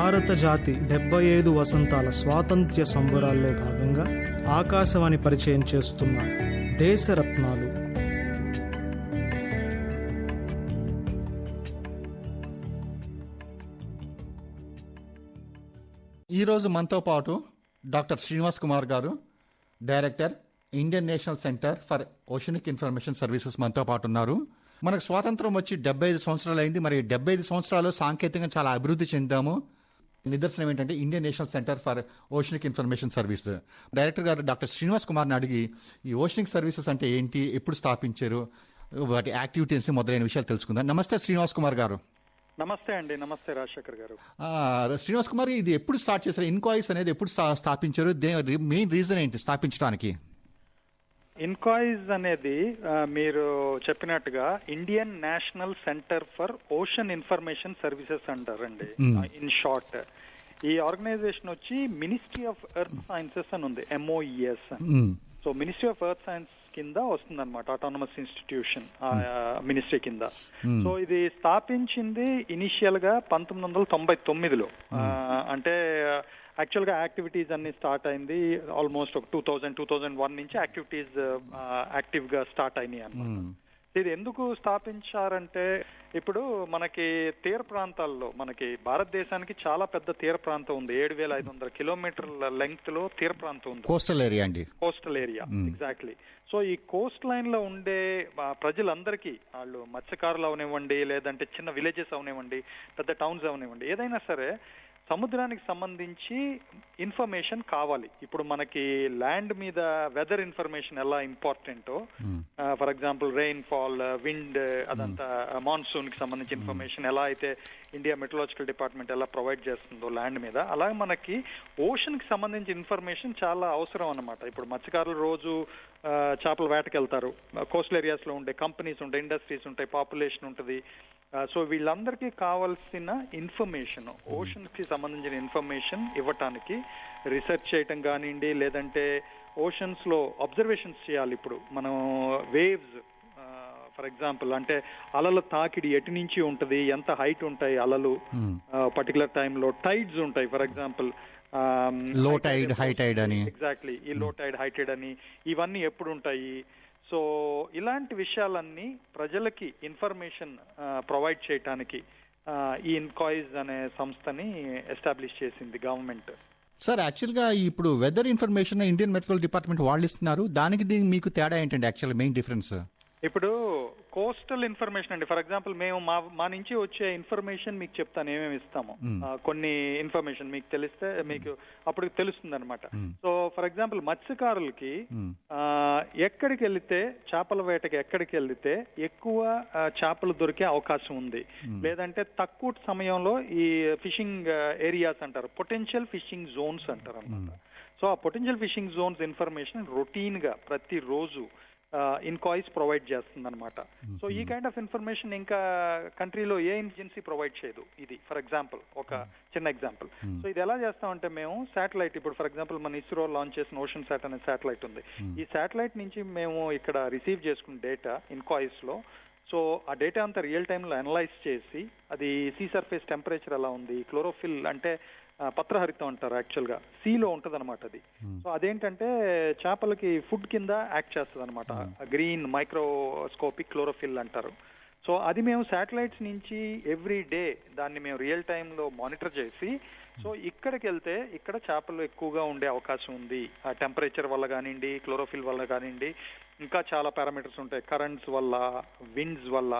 భారత జాతి 75 వసంతాల స్వాతంత్ర్య సంబరాల్లో భాగంగా ఆకాశవాణి పరిచయం చేస్తున్న దేశరత్నాలు. ఈరోజు మనతో పాటు డాక్టర్ శ్రీనివాస్ కుమార్ గారు, director, Indian national centre for oceanic information services మనతో పాటు ఉన్నారు. మనకు స్వాతంత్రం వచ్చి 75 సంవత్సరాలు అయింది. మరి 75 సంవత్సరాలు సాంకేతికంగా చాలా అభివృద్ధి చెందాము. నిదర్శనం ఏంటంటే Indian national centre for oceanic information service director గారు డాక్టర్ శ్రీనివాస్ కుమార్ని అడిగి ఈ ఓషనిక్ సర్వీసెస్ అంటే ఏంటి, ఎప్పుడు స్థాపించారు, వాటి యాక్టివిటీస్ మొదలైన విషయాలు తెలుసుకుందాం. నమస్తే శ్రీనివాస్ కుమార్ గారు. నమస్తే అండి. నమస్తే రాజశేఖర్ గారు. శ్రీనివాస్ కుమార్, ఇది ఎప్పుడు స్టార్ట్ చేశారు? ఇన్కాయిస్ అనేది ఎప్పుడు స్థాపించారు? మెయిన్ రీజన్ ఏంటి స్థాపించడానికి? ఇన్కాయిస్ అనేది మీరు చెప్పినట్టుగా Indian national centre for ocean information services అంటారండి, ఇన్ షార్ట్. ఈ ఆర్గనైజేషన్ వచ్చి మినిస్ట్రీ ఆఫ్ ఎర్త్ సైన్సెస్ అని ఉంది, MOES. So ministry of earth science కింద వస్తుంది అనమాట, ఆటోనమస్ ఇన్స్టిట్యూషన్ మినిస్ట్రీ కింద. సో ఇది స్థాపించింది ఇనిషియల్ గా 1999లో. అంటే యాక్చువల్ గా యాక్టివిటీస్ అన్ని స్టార్ట్ అయింది ఆల్మోస్ట్ ఒక 2001 నుంచి యాక్టివిటీస్ యాక్టివ్ గా స్టార్ట్ అయినాయి అన్నమాట. ఇది ఎందుకు స్థాపించారంటే, ఇప్పుడు మనకి తీర ప్రాంతాల్లో, మనకి భారతదేశానికి చాలా పెద్ద తీర ప్రాంతం ఉంది. 7,500 కిలోమీటర్ల లెంగ్త్ లో తీర ప్రాంతం ఉంది. కోస్టల్ ఏరియా అండి. Coastal area, exactly. సో ఈ కోస్ట్ లైన్ లో ఉండే ప్రజలందరికీ, వాళ్ళు మత్స్యకారులు అవనివ్వండి, లేదంటే చిన్న విలేజెస్ అవనివ్వండి, పెద్ద టౌన్స్ అవనివ్వండి, ఏదైనా సరే సముద్రానికి సంబంధించి ఇన్ఫర్మేషన్ కావాలి. ఇప్పుడు మనకి ల్యాండ్ మీద వెదర్ ఇన్ఫర్మేషన్ ఎలా ఇంపార్టెంటో, for example rain fall, wind, అదంతా మాన్సూన్ కి సంబంధించి ఇన్ఫర్మేషన్ ఎలా అయితే ఇండియా మెట్రలాజికల్ డిపార్ట్మెంట్ ఎలా ప్రొవైడ్ చేస్తుందో ల్యాండ్ మీద, అలాగే మనకి ఓషన్ కి సంబంధించి ఇన్ఫర్మేషన్ చాలా అవసరం అన్నమాట. ఇప్పుడు మత్స్యకారులు రోజు చేపల వేటకి వెళ్తారు, కోస్టల్ ఏరియాస్ లో ఉండే కంపెనీస్ ఉంటాయి, ఇండస్ట్రీస్ ఉంటాయి, పాపులేషన్ ఉంటుంది. సో వీళ్ళందరికీ కావాల్సిన ఇన్ఫర్మేషన్, ఓషన్ కి సంబంధించిన ఇన్ఫర్మేషన్ ఇవ్వటానికి రీసెర్చ్ చేయటం కానివ్వండి, లేదంటే ఓషన్స్ లో అబ్జర్వేషన్స్ చేయాలి. ఇప్పుడు మనం వేవ్స్, ఫర్ ఎగ్జాంపుల్, అంటే అలల తాకిడి ఎటు నుంచి ఉంటది, ఎంత హైట్ ఉంటాయి అలలు పర్టికులర్ టైంలో, టైడ్స్ ఉంటాయి, ఫర్ ఎగ్జాంపుల్ లో టైడ్, హై టైడ్ అని. ఎగ్జాక్ట్లీ, ఈ లో టైడ్, హై టైడ్ అని ఇవన్నీ ఎప్పుడు ఉంటాయి. సో ఇలాంటి విషయాలన్నీ ప్రజలకి ఇన్ఫర్మేషన్ ప్రొవైడ్ చేయడానికి ఈ ఇన్కాయిస్ అనే సంస్థని ఎస్టాబ్లిష్ చేసింది గవర్నమెంట్. సార్, యాక్చువల్గా ఇప్పుడు weather information Indian meteorological department వాళ్ళు ఇస్తున్నారు, దానికి మీకు తేడా ఏంటండి? యాక్చువల్ మెయిన్ డిఫరెన్స్ ఇప్పుడు కోస్టల్ ఇన్ఫర్మేషన్ అండి. ఫర్ ఎగ్జాంపుల్, మేము మా నుంచి వచ్చే ఇన్ఫర్మేషన్ మీకు చెప్తాను, ఏమేమి ఇస్తాము. కొన్ని ఇన్ఫర్మేషన్ మీకు తెలిస్తే మీకు అప్పుడు తెలుస్తుంది అనమాట. సో ఫర్ ఎగ్జాంపుల్, మత్స్యకారులకి ఎక్కడికి వెళ్తే, చేపల వేటకి ఎక్కడికి వెళ్తే ఎక్కువ చేపలు దొరికే అవకాశం ఉంది, లేదంటే తక్కువ సమయంలో ఈ ఫిషింగ్ ఏరియాస్ అంటారు, పొటెన్షియల్ ఫిషింగ్ జోన్స్ అంటారు అనమాట. సో ఆ potential fishing zones information routine గా ప్రతిరోజు ఇన్కాయిస్ ప్రొవైడ్ చేస్తుంది అనమాట. సో ఈ కైండ్ ఆఫ్ ఇన్ఫర్మేషన్ ఇంకా కంట్రీలో ఏ ఏజెన్సీ ప్రొవైడ్ చేయదు. ఇది ఫర్ ఎగ్జాంపుల్ ఒక చిన్న ఎగ్జాంపుల్. సో ఇది ఎలా చేస్తామంటే, మేము శాటిలైట్, ఇప్పుడు ఫర్ ఎగ్జాంపుల్ మన ఇస్రో లాంచ్ చేసిన ఓషన్ శాట్ అనే శాటిలైట్ ఉంది. ఈ శాటిలైట్ నుంచి మేము ఇక్కడ రిసీవ్ చేసుకున్న డేటా ఇన్కాయిస్ లో, సో ఆ డేటా అంతా రియల్ టైమ్ లో అనలైజ్ చేసి, అది సీ సర్ఫేస్ టెంపరేచర్ ఎలా ఉంది, క్లోరోఫిల్ అంటే పత్రహరితం అంటారు, యాక్చువల్ గా సీలో ఉంటది అనమాట అది. సో అదేంటంటే చేపలకి ఫుడ్ కింద యాక్ట్ చేస్తుంది అనమాట, గ్రీన్ మైక్రోస్కోపిక్ క్లోరోఫిల్ అంటారు. సో అది మేము శాటిలైట్స్ నుంచి ఎవ్రీ డే దాన్ని మేము రియల్ టైమ్ లో మానిటర్ చేసి, సో ఇక్కడికి వెళ్తే ఇక్కడ చేపలు ఎక్కువగా ఉండే అవకాశం ఉంది, ఆ టెంపరేచర్ వల్ల కానివ్వండి, క్లోరోఫిల్ వల్ల కానివ్వండి, ఇంకా చాలా పారామీటర్స్ ఉంటాయి, కరెంట్స్ వల్ల, విండ్స్ వల్ల,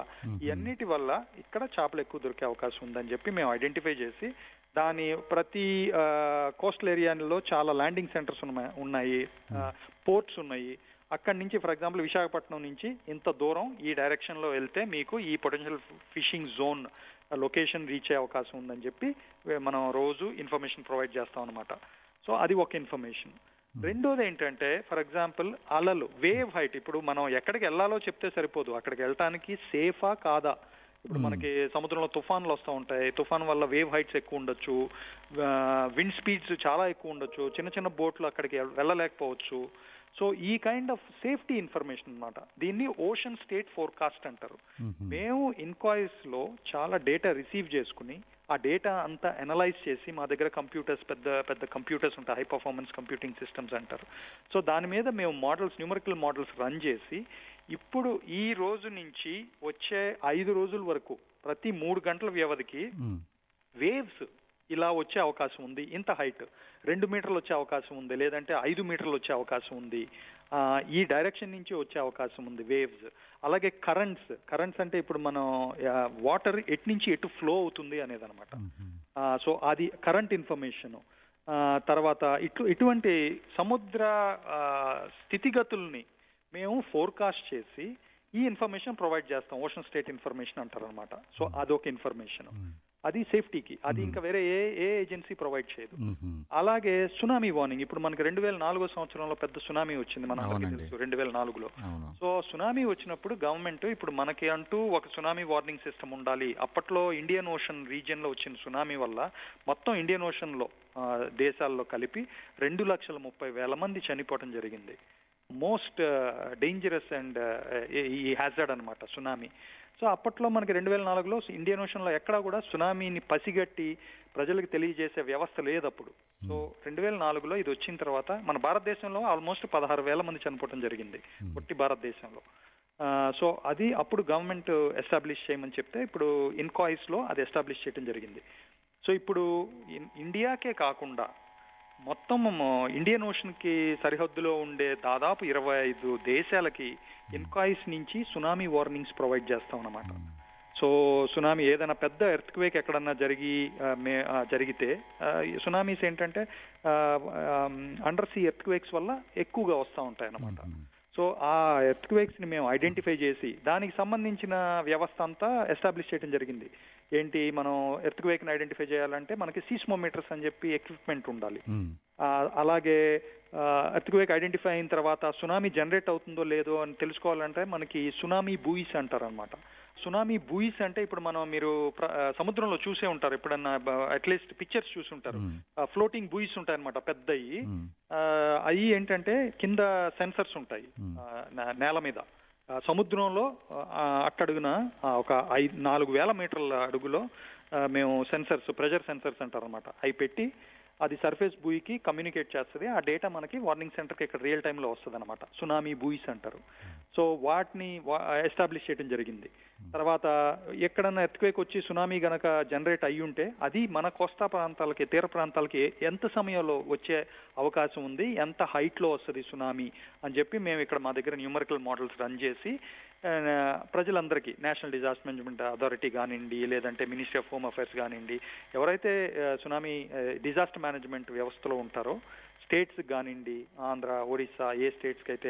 ఇవన్నిటి వల్ల ఇక్కడ చేపలు ఎక్కువ దొరికే అవకాశం ఉందని చెప్పి మేము ఐడెంటిఫై చేసి, దాని ప్రతి కోస్టల్ ఏరియాలో చాలా ల్యాండింగ్ సెంటర్స్ ఉన్నాయి, పోర్ట్స్ ఉన్నాయి. అక్కడి నుంచి ఫర్ ఎగ్జాంపుల్ విశాఖపట్నం నుంచి ఇంత దూరం ఈ డైరెక్షన్ లో వెళ్తే మీకు ఈ potential fishing zone location reach అయ్యే అవకాశం ఉందని చెప్పి మనం రోజు ఇన్ఫర్మేషన్ ప్రొవైడ్ చేస్తాం అనమాట. సో అది ఒక ఇన్ఫర్మేషన్. రెండోది ఏంటంటే, ఫర్ ఎగ్జాంపుల్ అలలు, వేవ్ హైట్. ఇప్పుడు మనం ఎక్కడికి వెళ్ళాలో చెప్తే సరిపోదు, అక్కడికి వెళ్ళటానికి సేఫా కాదా. ఇప్పుడు మనకి సముద్రంలో తుఫాన్లు వస్తూ ఉంటాయి, తుఫాన్ వల్ల వేవ్ హైట్స్ ఎక్కువ ఉండొచ్చు, విండ్ స్పీడ్స్ చాలా ఎక్కువ ఉండొచ్చు, చిన్న చిన్న బోట్లు అక్కడికి వెళ్ళలేకపోవచ్చు. సో ఈ కైండ్ ఆఫ్ సేఫ్టీ ఇన్ఫర్మేషన్ అన్నమాట. దీన్ని ఓషన్ స్టేట్ ఫోర్కాస్ట్ అంటారు. మేము ఇన్కాయిస్ లో చాలా డేటా రిసీవ్ చేసుకుని ఆ డేటా అంతా అనలైజ్ చేసి మా దగ్గర కంప్యూటర్స్ పెద్ద పెద్ద కంప్యూటర్స్ ఉంటాయి, హై పర్ఫార్మెన్స్ కంప్యూటింగ్ సిస్టమ్స్ అంటారు. సో దాని మీద మేము న్యూమరికల్ మోడల్స్ రన్ చేసి ఇప్పుడు ఈ రోజు నుంచి వచ్చే 5 రోజుల వరకు ప్రతి 3 గంటల వ్యవధికి వేవ్స్ ఇలా వచ్చే అవకాశం ఉంది, ఇంత హైట్ 2 మీటర్లు వచ్చే అవకాశం ఉంది, లేదంటే 5 మీటర్లు వచ్చే అవకాశం ఉంది, ఈ డైరెక్షన్ నుంచి వచ్చే అవకాశం ఉంది వేవ్స్. అలాగే కరెంట్స్ అంటే ఇప్పుడు మనం వాటర్ ఎటు నుంచి ఎటు ఫ్లో అవుతుంది అనేది అనమాట. సో అది కరెంట్ ఇన్ఫర్మేషన్. తర్వాత ఇటువంటి సముద్ర స్థితిగతుల్ని మేము ఫోర్కాస్ట్ చేసి ఈ ఇన్ఫర్మేషన్ ప్రొవైడ్ చేస్తాం. ఓషన్ స్టేట్ ఇన్ఫర్మేషన్ అంటారు అనమాట. సో అదొక ఇన్ఫర్మేషన్, అది సేఫ్టీకి, అది ఇంకా వేరే ఏ ఏజెన్సీ ప్రొవైడ్ చేయదు. అలాగే సునామీ వార్నింగ్, ఇప్పుడు మనకి 2004 సంవత్సరంలో పెద్ద సునామీ వచ్చింది, మనకి తెలుసు 2004లో. సో సునామీ వచ్చినప్పుడు గవర్నమెంట్ ఇప్పుడు మనకి అంటూ ఒక సునామీ వార్నింగ్ సిస్టమ్ ఉండాలి. అప్పట్లో ఇండియన్ ఓషన్ రీజియన్ లో వచ్చిన సునామీ వల్ల మొత్తం ఇండియన్ ఓషన్ లో దేశాల్లో కలిపి 2,30,000 మంది చనిపోవడం జరిగింది. మోస్ట్ డేంజరస్ అండ్ ఈ హ్యాజర్డ్ అనమాట సునామీ. సో అప్పట్లో మనకి 2004లో ఇండియన్ ఓషన్ లో ఎక్కడా కూడా సునామీని పసిగట్టి ప్రజలకు తెలియజేసే వ్యవస్థ లేదు అప్పుడు. సో 2004లో ఇది వచ్చిన తర్వాత మన భారతదేశంలో ఆల్మోస్ట్ 16,000 మంది చనిపోవడం జరిగింది పొట్టి భారతదేశంలో. సో అది అప్పుడు గవర్నమెంట్ ఎస్టాబ్లిష్ చేయమని చెప్తే ఇప్పుడు ఇన్కాయిస్ లో అది ఎస్టాబ్లిష్ చేయడం జరిగింది. సో ఇప్పుడు ఇండియాకే కాకుండా మొత్తం ఇండియన్ ఓషన్ కి సరిహద్దులో ఉండే దాదాపు 25 దేశాలకి ఇన్కాయిస్ నుంచి సునామీ వార్నింగ్స్ ప్రొవైడ్ చేస్తాం అన్నమాట. సో సునామీ ఏదైనా పెద్ద ఎర్త్క్వేక్ ఎక్కడన్నా జరిగితే సునామీస్ ఏంటంటే అండర్ సీ ఎర్త్క్వేక్స్ వల్ల ఎక్కువగా వస్తూ ఉంటాయి అన్నమాట. సో ఆ ఎర్త్క్వేక్స్ ని మేము ఐడెంటిఫై చేసి దానికి సంబంధించిన వ్యవస్థ అంతా ఎస్టాబ్లిష్ చేయడం జరిగింది. ఏంటి, మనం ఎర్త్క్వేక్ ని ఐడెంటిఫై చేయాలంటే మనకి సీస్మోమీటర్స్ అని చెప్పి ఎక్విప్మెంట్ ఉండాలి. అలాగే ఎర్త్క్వేక్ ఐడెంటిఫై అయిన తర్వాత సునామీ జనరేట్ అవుతుందో లేదో అని తెలుసుకోవాలంటే మనకి సునామీ బూయిస్ అంటారు అనమాట. సునామీ బూయిస్ అంటే ఇప్పుడు మీరు సముద్రంలో చూసే ఉంటారు, ఎప్పుడన్నా అట్లీస్ట్ పిక్చర్స్ చూసి ఉంటారు, ఫ్లోటింగ్ బూయిస్ ఉంటాయి అనమాట పెద్దయి. అవి ఏంటంటే కింద సెన్సర్స్ ఉంటాయి నేల మీద. సముద్రంలో అట్టడుగున ఒక 4,000 మీటర్ల అడుగులో మేము ప్రెషర్ సెన్సర్స్ అంటారు అనమాట, అవి పెట్టి అది సర్ఫేస్ బూయికి కమ్యూనికేట్ చేస్తుంది. ఆ డేటా మనకి వార్నింగ్ సెంటర్కి ఇక్కడ రియల్ టైంలో వస్తుంది అనమాట. సునామీ బూయిస్ అంటారు. సో వాటిని ఎస్టాబ్లిష్ చేయడం జరిగింది. తర్వాత ఎక్కడన్నా ఎర్త్క్వేక్ వచ్చి సునామీ గనక జనరేట్ అయ్యి ఉంటే అది మన కోస్తా ప్రాంతాలకి, తీర ప్రాంతాలకి ఎంత సమయంలో వచ్చే అవకాశం ఉంది, ఎంత హైట్ లో వస్తుంది సునామీ అని చెప్పి మేము ఇక్కడ మా దగ్గర న్యూమరికల్ మోడల్స్ రన్ చేసి ప్రజలందరికీ నేషనల్ డిజాస్టర్ మేనేజ్మెంట్ అథారిటీ కానివ్వండి, లేదంటే మినిస్ట్రీ ఆఫ్ హోమ్ అఫైర్స్ కానివ్వండి, ఎవరైతే సునామీ డిజాస్టర్ మేనేజ్మెంట్ వ్యవస్థలో ఉంటారో స్టేట్స్ కానివ్వండి, ఆంధ్ర, ఒడిస్సా, ఏ స్టేట్స్కి అయితే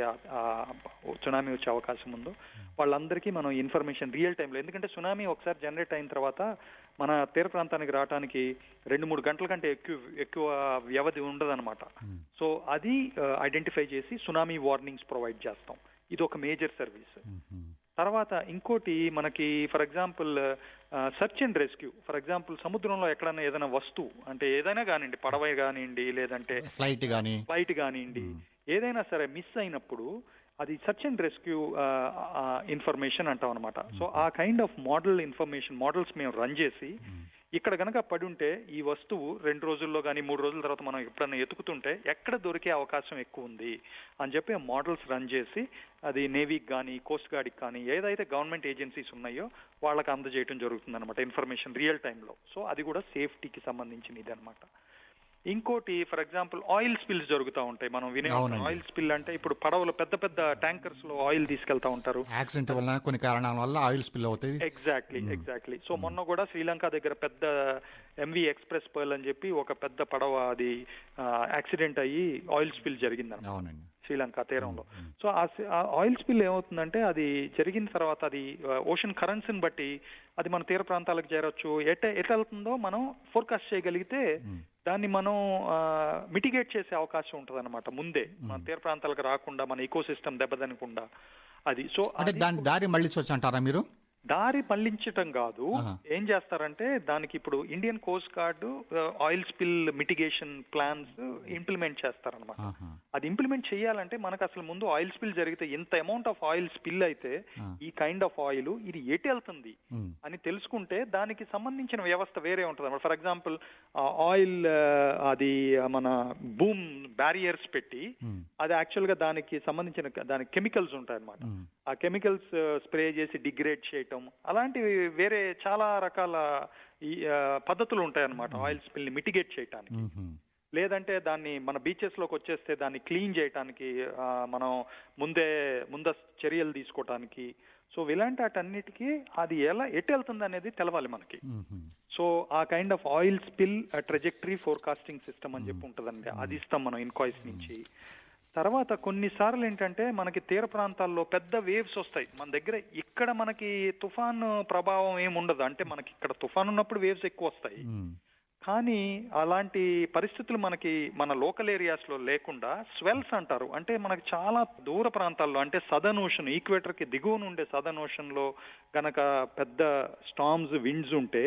సునామీ వచ్చే అవకాశం ఉందో వాళ్ళందరికీ మనం ఇన్ఫర్మేషన్ రియల్ టైంలో, ఎందుకంటే సునామీ ఒకసారి జనరేట్ అయిన తర్వాత మన తీర ప్రాంతానికి రావడానికి 2-3 గంటల కంటే ఎక్కువ వ్యవధి ఉండదన్నమాట. సో అది ఐడెంటిఫై చేసి సునామీ వార్నింగ్స్ ప్రొవైడ్ చేస్తాం. ఇది ఒక మేజర్ సర్వీస్. తర్వాత ఇంకోటి మనకి for example search and rescue. For example సముద్రంలో ఎక్కడైనా ఏదైనా వస్తువు అంటే ఏదైనా కానివ్వండి, పడవ కానివ్వండి, లేదంటే ఫ్లైట్ కానివ్వండి, ఏదైనా సరే మిస్ అయినప్పుడు అది సెర్చ్ అండ్ రెస్క్యూ ఇన్ఫర్మేషన్ అంటాం అనమాట. సో ఆ కైండ్ ఆఫ్ మోడల్స్ మేము రన్ చేసి ఇక్కడ గనక పడి ఉంటే ఈ వస్తువు 2 రోజుల్లో కానీ 3 రోజుల తర్వాత మనం ఎప్పుడన్నా ఎతుకుతుంటే ఎక్కడ దొరికే అవకాశం ఎక్కువ ఉంది అని చెప్పి మోడల్స్ రన్ చేసి అది నేవీకి కానీ, కోస్ట్ గార్డ్కి కానీ, ఏదైతే గవర్నమెంట్ ఏజెన్సీస్ ఉన్నాయో వాళ్ళకి అందజేయడం జరుగుతుంది అనమాట ఇన్ఫర్మేషన్ రియల్ టైంలో. సో అది కూడా సేఫ్టీకి సంబంధించిన ఇది అనమాట. ఇంకోటి ఫర్ ఎగ్జాంపుల్ ఆయిల్ స్పిల్స్ జరుగుతూ ఉంటాయి. మనం వినే ఆయిల్ స్పిల్ అంటే ఇప్పుడు పడవలు పెద్ద పెద్ద ట్యాంకర్స్ లో ఆయిల్ తీసుకెళ్తా ఉంటారు, యాక్సిడెంట్ వల్ల కొన్ని కారణాల వల్ల ఆయిల్ స్పిల్ అవుతుంది. ఎగ్జాక్ట్లీ. సో మొన్న కూడా శ్రీలంక దగ్గర పెద్ద ఎంవి ఎక్స్ప్రెస్ పర్ల్ అని చెప్పి ఒక పెద్ద పడవ అది యాక్సిడెంట్ అయ్యి ఆయిల్ స్పిల్ జరిగింది శ్రీలంక తీరంలో. సో ఆ ఆయిల్ స్పిల్ ఏమవుతుందంటే అది జరిగిన తర్వాత అది ఓషన్ కరెంట్స్ ని బట్టి అది మన తీర ప్రాంతాలకు చేరొచ్చు. ఎట్లా వెళ్తుందో మనం ఫోర్కాస్ట్ చేయగలిగితే దాన్ని మనం మిటిగేట్ చేసే అవకాశం ఉంటుంది అనమాట ముందే, మన తీర ప్రాంతాలకు రాకుండా, మన ఈకో సిస్టమ్ దెబ్బతినకుండా. అది సో దాని దారి మళ్ళించవచ్చు అంటారా మీరు? దారి మళ్లించటం కాదు, ఏం చేస్తారంటే దానికి ఇప్పుడు Indian coast guard oil spill mitigation plans implement చేస్తారనమాట. అది ఇంప్లిమెంట్ చేయాలంటే మనకు అసలు ముందు ఆయిల్ స్పిల్ జరిగితే ఇంత అమౌంట్ ఆఫ్ ఆయిల్ స్పిల్ అయితే ఈ కైండ్ ఆఫ్ ఆయిల్ ఇది ఎటు వెళ్తుంది అని తెలుసుకుంటే దానికి సంబంధించిన వ్యవస్థ వేరే ఉంటుంది. ఫర్ ఎగ్జాంపుల్ ఆయిల్ అది మన బూమ్ బ్యారియర్స్ పెట్టి అది యాక్చువల్ గా దానికి సంబంధించిన దానికి కెమికల్స్ ఉంటాయి అన్నమాట. ఆ కెమికల్స్ స్ప్రే చేసి డిగ్రేడ్ చేయటం అలాంటివి వేరే చాలా రకాల పద్ధతులు ఉంటాయన్నమాట ఆయిల్ స్పిల్ ని మిటిగేట్ చేయటానికి. లేదంటే దాన్ని మన బీచెస్ లోకి వచ్చేస్తే దాన్ని క్లీన్ చేయటానికి మనం ముందస్తు చర్యలు తీసుకోవటానికి. సో ఇలాంటి వాటన్నిటికీ అది ఎటు వెళ్తుంది అనేది తెలవాలి మనకి. సో ఆ kind of oil spill trajectory forecasting system అని చెప్పి ఉంటుందండి, అది ఇస్తాం మనం ఇన్కాయిస్ నుంచి. తర్వాత కొన్నిసార్లు ఏంటంటే మనకి తీర ప్రాంతాల్లో పెద్ద వేవ్స్ వస్తాయి మన దగ్గర. ఇక్కడ మనకి తుఫాను ప్రభావం ఏమి ఉండదు, అంటే మనకి ఇక్కడ తుఫాను ఉన్నప్పుడు వేవ్స్ ఎక్కువ వస్తాయి. కానీ అలాంటి పరిస్థితులు మనకి మన లోకల్ ఏరియాస్ లో లేకుండా స్వెల్స్ అంటారు, అంటే మనకి చాలా దూర ప్రాంతాల్లో అంటే సదర్న్ ఓషన్ ఈక్వేటర్ కి దిగువన ఉండే సదర్న్ ఓషన్ లో గనక పెద్ద స్టార్మ్స్ విండ్స్ ఉంటే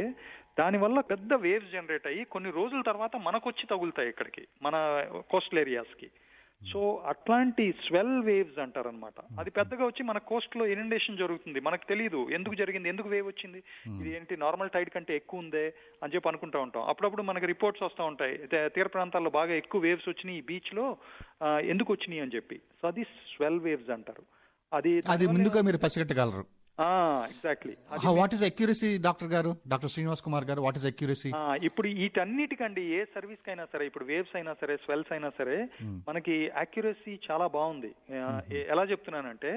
దానివల్ల పెద్ద వేవ్స్ జనరేట్ అయ్యి కొన్ని రోజుల తర్వాత మనకొచ్చి తగులుతాయి ఇక్కడికి మన కోస్టల్ ఏరియాస్ కి. సో అట్లాంటి స్వెల్ వేవ్స్ అంటారనమాట. అది పెద్దగా వచ్చి మన కోస్ట్ లో ఇనండేషన్ జరుగుతుంది, మనకు తెలియదు ఎందుకు జరిగింది, ఎందుకు వేవ్ వచ్చింది, ఇది ఏంటి నార్మల్ టైడ్ కంటే ఎక్కువ ఉందే అని చెప్పి అనుకుంటా ఉంటాం. అప్పుడప్పుడు మనకి రిపోర్ట్స్ వస్తూ ఉంటాయి తీర ప్రాంతాల్లో బాగా ఎక్కువ వేవ్స్ వచ్చినాయి ఈ బీచ్ లో, ఎందుకు వచ్చినాయి అని చెప్పి. సో అది స్వెల్ వేవ్స్ అంటారు. అది ముందుగా మీరు పసిగట్టగలరు. Exactly. What is accuracy doctor గారు, డాక్టర్ శ్రీనివాస్ కుమార్ గారు, వాట్ ఈస్ అక్యురసీ? ఇప్పుడు వీటన్నిటికండి ఏ సర్వీస్ కైనా సరే, ఇప్పుడు వేవ్స్ అయినా సరే స్వెల్స్ అయినా సరే మనకి అక్యురసీ చాలా బాగుంది. ఎలా చెప్తున్నానంటే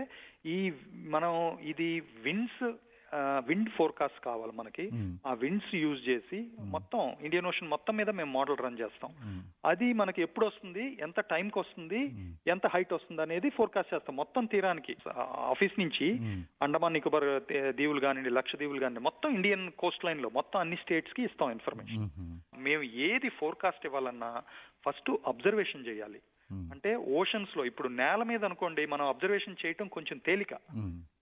ఇది విండ్ ఫోర్కాస్ట్ కావాలి మనకి. ఆ విండ్స్ యూజ్ చేసి మొత్తం ఇండియన్ ఓషన్ మొత్తం మీద మేము మోడల్ రన్ చేస్తాం. అది మనకి ఎప్పుడు వస్తుంది, ఎంత టైంకి వస్తుంది, ఎంత హైట్ వస్తుంది అనేది ఫోర్కాస్ట్ చేస్తాం మొత్తం తీరానికి. ఆఫీస్ నుంచి అండమాన్ నికోబార్ దీవులు కానివ్వండి, లక్షద్వీపులు కానివ్వండి, మొత్తం ఇండియన్ కోస్ట్ లైన్ లో మొత్తం అన్ని స్టేట్స్ కి ఇస్తాం ఇన్ఫర్మేషన్. మేము ఏది ఫోర్కాస్ట్ ఇవ్వాలన్నా ఫస్ట్ అబ్జర్వేషన్ చేయాలి. అంటే ఓషన్స్ లో ఇప్పుడు నేల మీద అనుకోండి మనం అబ్జర్వేషన్ చేయటం కొంచెం తేలిక.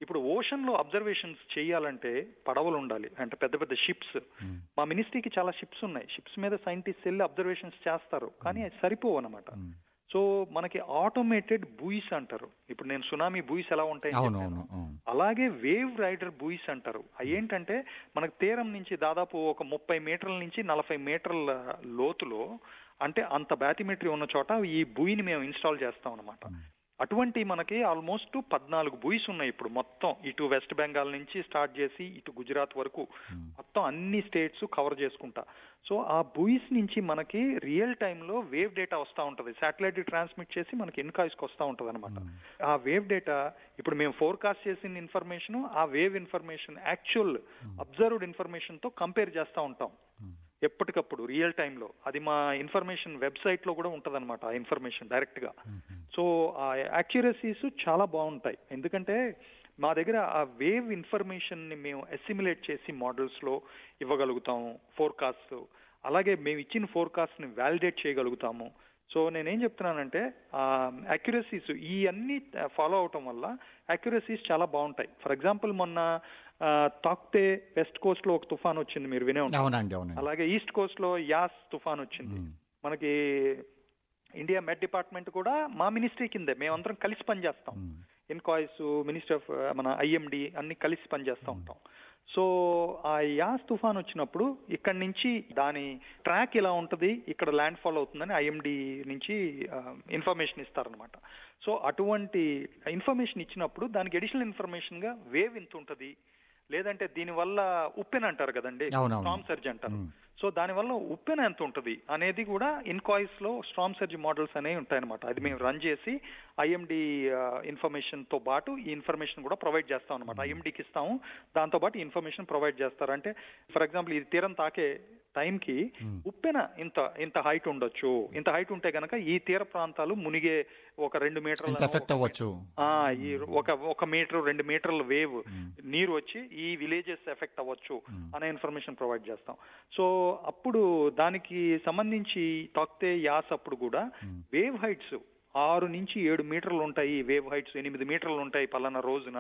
ఇప్పుడు ఓషన్ లో అబ్జర్వేషన్స్ చేయాలంటే పడవలు ఉండాలి, అంటే పెద్ద పెద్ద షిప్స్. మా మినిస్ట్రీకి చాలా షిప్స్ ఉన్నాయి, షిప్స్ మీద సైంటిస్ట్ వెళ్ళి అబ్జర్వేషన్స్ చేస్తారు, కానీ అది సరిపోవు అనమాట. సో మనకి ఆటోమేటెడ్ బూయిస్ అంటారు. ఇప్పుడు నేను సునామీ బూయిస్ ఎలా ఉంటాయి అలాగే వేవ్ రైడర్ బూయిస్ అంటారు. ఏంటంటే మనకు తీరం నుంచి దాదాపు ఒక 30 మీటర్ల నుంచి 40 మీటర్ల లోతులో, అంటే అంత బ్యాథిమెట్రీ ఉన్న చోట ఈ బూయిని మేము ఇన్స్టాల్ చేస్తాం అనమాట. అటువంటి మనకి ఆల్మోస్ట్ 14 బూయిస్ ఉన్నాయి ఇప్పుడు మొత్తం. ఇటు వెస్ట్ బెంగాల్ నుంచి స్టార్ట్ చేసి ఇటు గుజరాత్ వరకు మొత్తం అన్ని స్టేట్స్ కవర్ చేసుకుంటా. సో ఆ బూయిస్ నుంచి మనకి రియల్ టైంలో వేవ్ డేటా వస్తూ ఉంటుంది, శాటిలైట్ ట్రాన్స్మిట్ చేసి మనకి ఇన్కాయిస్కి వస్తూ ఉంటుంది అనమాట. ఆ వేవ్ డేటా ఇప్పుడు మేము ఫోర్కాస్ట్ చేసిన ఇన్ఫర్మేషన్, ఆ wave information actual observed information తో కంపేర్ చేస్తూ ఉంటాం ఎప్పటికప్పుడు రియల్ టైంలో. అది మా ఇన్ఫర్మేషన్ వెబ్సైట్ లో కూడా ఉంటది అనమాట ఆ ఇన్ఫర్మేషన్ డైరెక్ట్ గా. సో ఆ యాక్యురసీస్ చాలా బాగుంటాయి, ఎందుకంటే మా దగ్గర ఆ వేవ్ ఇన్ఫర్మేషన్ ని మేము అసిమిలేట్ చేసి మోడల్స్ లో ఇవ్వగలుగుతాము ఫోర్కాస్ట్. అలాగే మేము ఇచ్చిన ఫోర్కాస్ట్ ని వ్యాలిడేట్ చేయగలుగుతాము. సో నేనేం చెప్తున్నానంటే అక్యురసీస్ ఈ అన్ని ఫాలో అవటం వల్ల అక్యురసీస్ చాలా బాగుంటాయి. ఫర్ ఎగ్జాంపుల్ మొన్న తాక్తే వెస్ట్ కోస్ట్ లో ఒక తుఫాన్ వచ్చింది, మీరు వినే ఉంటారు. అలాగే ఈస్ట్ కోస్ట్ లో యాస్ తుఫాన్ వచ్చింది. మనకి ఇండియా మెట్ డిపార్ట్మెంట్ కూడా మా మినిస్ట్రీ కిందే మేమందరం కలిసి పనిచేస్తాం. ఇన్కాయిస్, మినిస్టర్ ఆఫ్ మన ఐఎండి అన్ని కలిసి పనిచేస్తూ ఉంటాం. సో ఆ యాస్ తుఫాన్ వచ్చినప్పుడు ఇక్కడ నుంచి దాని ట్రాక్ ఇలా ఉంటుంది, ఇక్కడ ల్యాండ్ ఫాల్ అవుతుందని ఐఎండి నుంచి ఇన్ఫర్మేషన్ ఇస్తారనమాట. సో అటువంటి ఇన్ఫర్మేషన్ ఇచ్చినప్పుడు దానికి అడిషనల్ ఇన్ఫర్మేషన్ గా వేవ్ ఇంత ఉంటుంది, లేదంటే దీనివల్ల ఉప్పెన అంటారు కదండి, స్టార్మ్ సర్జ్ అంటారు. సో దానివల్ల ఉప్పెన ఎంత ఉంటుంది అనేది కూడా ఇన్కాయిస్ లో స్టార్మ్ సర్జ్ మోడల్స్ అనేవి ఉంటాయన్నమాట. అది మేము రన్ చేసి ఐఎండి ఇన్ఫర్మేషన్ తో పాటు ఈ ఇన్ఫర్మేషన్ కూడా ప్రొవైడ్ చేస్తాం అనమాట. ఐఎండికి ఇస్తాము, దాంతో పాటు ఇన్ఫర్మేషన్ ప్రొవైడ్ చేస్తారు. అంటే ఫర్ ఎగ్జాంపుల్ ఇది తీరం తాకే టైంకి ఉప్పెన ఇంత హైట్ ఉండొచ్చు, ఇంత హైట్ ఉంటే గనక ఈ తీర ప్రాంతాలు మునిగే ఒక 2 మీటర్ల ఎఫెక్ట్ అవ్వచ్చు, ఒక మీటర్ 2 మీటర్ల వేవ్ నీరు వచ్చి ఈ విలేజెస్ ఎఫెక్ట్ అవ్వచ్చు అనే ఇన్ఫర్మేషన్ ప్రొవైడ్ చేస్తాం. సో అప్పుడు దానికి సంబంధించి తాక్తే యాస్ అప్పుడు కూడా వేవ్ హైట్స్ 6 నుంచి 7 మీటర్లు ఉంటాయి వేవ్ హైట్స్, 8 మీటర్లు ఉంటాయి పలానా రోజున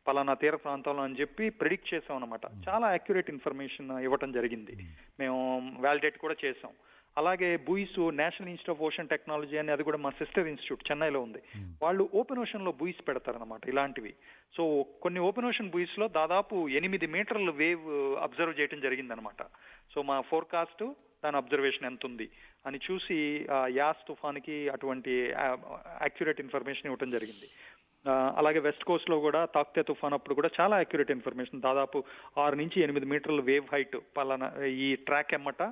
పలానా తీర ప్రాంతంలో అని చెప్పి ప్రిడిక్ట్ చేసాం అనమాట. చాలా అక్యురేట్ ఇన్ఫర్మేషన్ ఇవ్వటం జరిగింది. మేము వ్యాలిడేట్ కూడా చేసాం. అలాగే buoys National Institute of Ocean Technology అని, అది కూడా మా సిస్టర్ ఇన్స్టిట్యూట్ చెన్నైలో ఉంది. వాళ్ళు ఓపెన్ ఓషన్ లో బుయిస్ పెడతారనమాట ఇలాంటివి. సో కొన్ని ఓపెన్ ఓషన్ బుయిస్ లో దాదాపు 8 మీటర్ల వేవ్ అబ్జర్వ్ చేయడం జరిగిందనమాట. సో మా ఫోర్కాస్ట్ దాని అబ్జర్వేషన్ ఎంత ఉంది అని చూసి యాస్ తుఫాన్కి అటువంటి అక్యురేట్ ఇన్ఫర్మేషన్ ఇవ్వడం జరిగింది. అలాగే వెస్ట్ కోస్ట్ లో కూడా తాక్తే తుఫాన్ అప్పుడు కూడా చాలా అక్యురేట్ ఇన్ఫర్మేషన్, దాదాపు 6 నుంచి 8 మీటర్ల వేవ్ హైట్ పలానా ఈ ట్రాక్ ఎమ్మట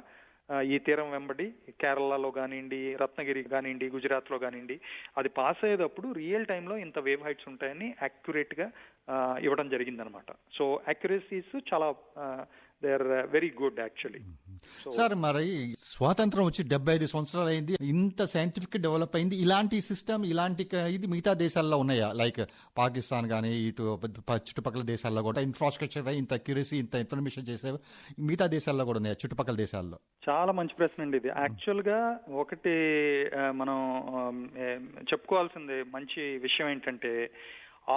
ఈ తీరం వెంబడి కేరళలో కానివ్వండి, రత్నగిరి కానివ్వండి, గుజరాత్ లో కానివ్వండి, అది పాస్ అయ్యేటప్పుడు రియల్ టైంలో ఇంత వేవ్ హైట్స్ ఉంటాయని అక్యురేట్ గా ఇవ్వడం జరిగిందనమాట. సో అక్యురసీస్ చాలా they are very good actually. Sir, మరి స్వాతంత్రం వచ్చి 75 సంవత్సరాలు అయింది, ఇంత సైంటిఫిక్ డెవలప్ అయింది. ఇలాంటి సిస్టమ్, ఇలాంటి ఇది మిగతా దేశాల్లో ఉన్నాయా? లైక్ పాకిస్తాన్ కానీ ఇటు చుట్టుపక్కల దేశాల్లో కూడా ఇన్ఫ్రాస్ట్రక్చర్ ఇంత అక్యురసీ, ఇంత ఇన్ఫర్మేషన్ చేసే మిగతా దేశాల్లో కూడా ఉన్నాయా, చుట్టుపక్కల దేశాల్లో? చాలా మంచి ప్రశ్న అండి ఇది. యాక్చువల్ గా ఒకటి మనం చెప్పుకోవాల్సింది మంచి విషయం ఏంటంటే,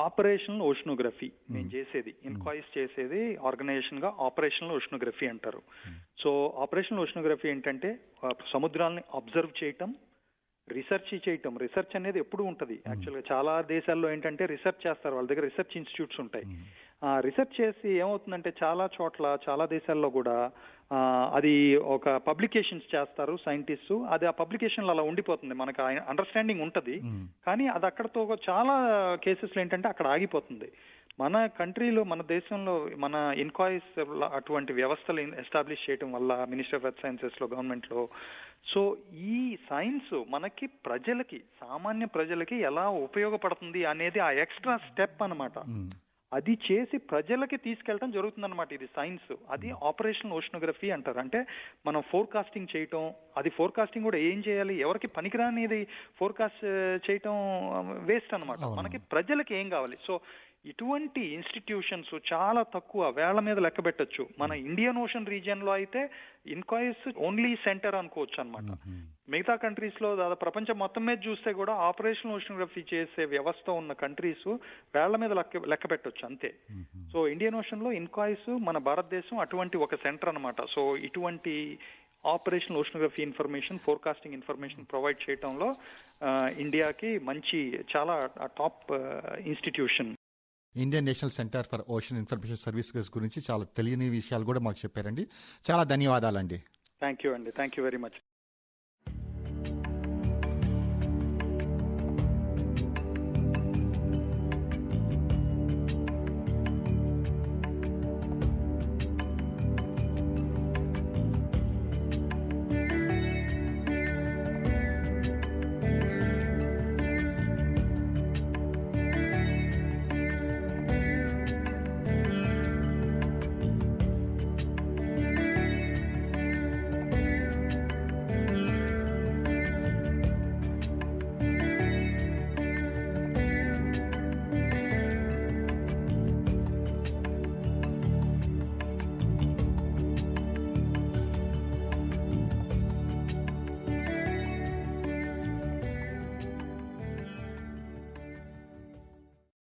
ఆపరేషనల్ ఓషనోగ్రఫీ మేము చేసేది, ఇన్క్వైరీస్ చేసేది ఆర్గనైజేషన్ గా ఆపరేషనల్ ఓషనోగ్రఫీ అంటారు. సో ఆపరేషనల్ ఓషనోగ్రఫీ ఏంటంటే సముద్రాలని అబ్జర్వ్ చేయటం, రీసెర్చ్ చేయటం. రీసెర్చ్ అనేది ఎప్పుడు ఉంటుంది యాక్చువల్గా. చాలా దేశాల్లో ఏంటంటే రీసెర్చ్ చేస్తారు, వాళ్ళ దగ్గర రీసెర్చ్ ఇన్స్టిట్యూట్స్ ఉంటాయి. రీసెర్చ్ చేసి ఏమవుతుందంటే చాలా చోట్ల, చాలా దేశాల్లో కూడా అది ఒక పబ్లికేషన్స్ చేస్తారు సైంటిస్ట్. అది ఆ పబ్లికేషన్లో అలా ఉండిపోతుంది, మనకు అండర్స్టాండింగ్ ఉంటుంది. కానీ అది అక్కడతో చాలా కేసెస్లో ఏంటంటే అక్కడ ఆగిపోతుంది. మన కంట్రీలో, మన దేశంలో మన ఇన్క్వైరీస్ అటువంటి వ్యవస్థలు ఎస్టాబ్లిష్ చేయడం వల్ల మినిస్ట్రీ ఆఫ్ ఎర్త్ సైన్సెస్ లో, గవర్నమెంట్ లో, సో ఈ సైన్స్ మనకి ప్రజలకి, సామాన్య ప్రజలకి ఎలా ఉపయోగపడుతుంది అనేది ఆ ఎక్స్ట్రా స్టెప్ అన్నమాట. అది చేసి ప్రజలకి తీసుకెళ్ళడం జరుగుతుందన్నమాట. ఇది సైన్స్, అది ఆపరేషనల్ ఓషనోగ్రఫీ అంటారు. అంటే మనం ఫోర్కాస్టింగ్ చేయటం, అది ఫోర్కాస్టింగ్ కూడా ఏం చేయాలి, ఎవరికి పనికిరానిది ఫోర్కాస్ట్ చేయటం వేస్ట్ అన్నమాట. మనకి ప్రజలకి ఏం కావాలి. సో ఇటువంటి ఇన్స్టిట్యూషన్స్ చాలా తక్కువ, వేళ్ల మీద లెక్క పెట్టచ్చు. మన ఇండియన్ ఓషన్ రీజియన్ లో అయితే ఇన్క్వైరీస్ ఓన్లీ సెంటర్ అనుకోవచ్చు అనమాట. మిగతా కంట్రీస్ లో, దాదాపు ప్రపంచం మొత్తం మీద చూస్తే కూడా ఆపరేషనల్ ఓషనోగ్రఫీ చేసే వ్యవస్థ ఉన్న కంట్రీస్ వేళ్ల మీద లెక్క పెట్టచ్చు అంతే. సో ఇండియన్ ఓషన్ లో ఇన్క్వైరీస్ మన భారతదేశం అటువంటి ఒక సెంటర్ అనమాట. సో ఇటువంటి operational oceanography information, forecasting information provide చేయడంలో ఇండియాకి మంచి, చాలా top institution. Indian national centre for ocean information services గురించి చాలా తెలియని విషయాలు కూడా మాకు చెప్పారండి. చాలా ధన్యవాదాలండి. థ్యాంక్ యూ అండి. Thank you very much.